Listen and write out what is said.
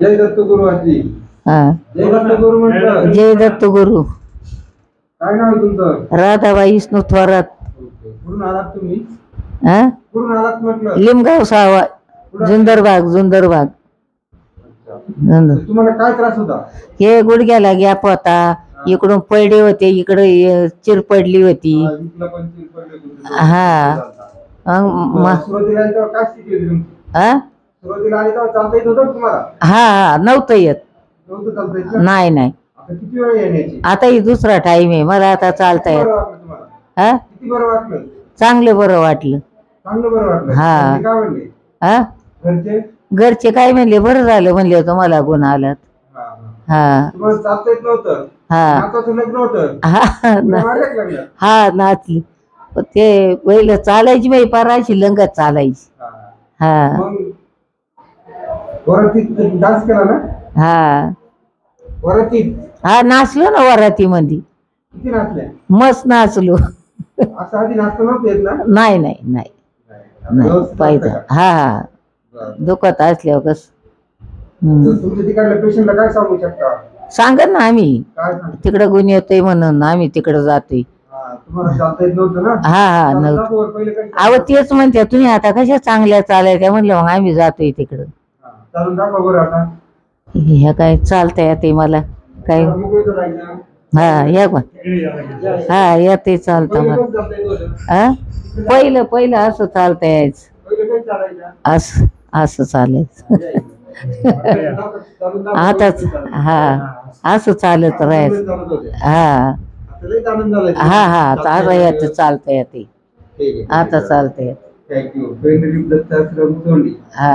जय दत्त गुरु आजी. हा जय दत्त गुरु म्हटलं. जय दत्त गुरु. काय नाव आहे तुमचं? राधाबाई विष्णू थोरात. कुठून आलात तुम्ही? हा कुठून आलात म्हटलं? लिमगाव सावा जुंदरबाग जुंदरबाग. तुम्हाला काय त्रास होता? हे गुडघ्याला गॅप होता, इकडून पडले होते, इकडे चिर पडली होती. हा सुरुवातीला तेव्हा काय स्थिती होती तुमची? सुरुवातीला आली तेव्हा चालता येत होतं तुम्हाला? हा नव्हतं येत. नव्हतं चालता येत? नाही नाही. आता किती वेळ येण्याची? आता ही दुसरा टाइम आहे, मला आता चालता येत. हा किती बरं वाटलं? चांगलं बरं वाटलं. चांगलं बरं वाटलं. हा. घरचे काय म्हणले? हा घरचे? घरचे काय म्हणले, बरं झालं म्हणले, तुम्हाला गुण आलात. हा तुम्हाला चालता येत नव्हतं? हा नाताचं लग्न होतं? हा मारल्यात लग्न? हा नाचली. ते पहिलं चालायची बाई, पारायची लंगत चालायची. हा मग वरातीत डान्स केला ना? हा वरातीत? हा नाचलो ना वराती मध्ये. किती नाचल्या? मस्त नाचलो. असं आधी नाचता नव्हतं येत ना? नाही नाही नाही नाही पाहिजे. हा हा दुखत असल्यावर कस तुमच्या तिकडल्या पेशंटला काय सांगू शकता? सांगत ना आम्ही, काय सांगता? तिकडं गुण येतोय म्हणून आम्ही तिकडं जातोय. तुम्हाला चालता येत नव्हतं ना? हा हा नव्हतं. पहिले काय अहो तेच म्हणते, तुम्ही आता कशा चांगल्या चालायच्या म्हणलं, मग आम्ही जातोय तिकडं. चालून दाखवा बरं आता. ह्या काय चालता येते मला काय. मोकळं राहायचं. हा या पण हा येते चालतं पहिले मला. कसं चालता येत होतं? हा पहिलं पहिलं असं चालता यायचं, पहिले काय चालायचं? असं असं चालायचं. चालून दाखवा. आताच हा असं चालत राहायचं. चालत होते. हा आता लयच आनंद झालाय. हा हा आता येते चालता येते. ठीक आहे. आता चालता येते. थँक्यू. पेन रिलीफ दत्त आश्रम तोंडी. हा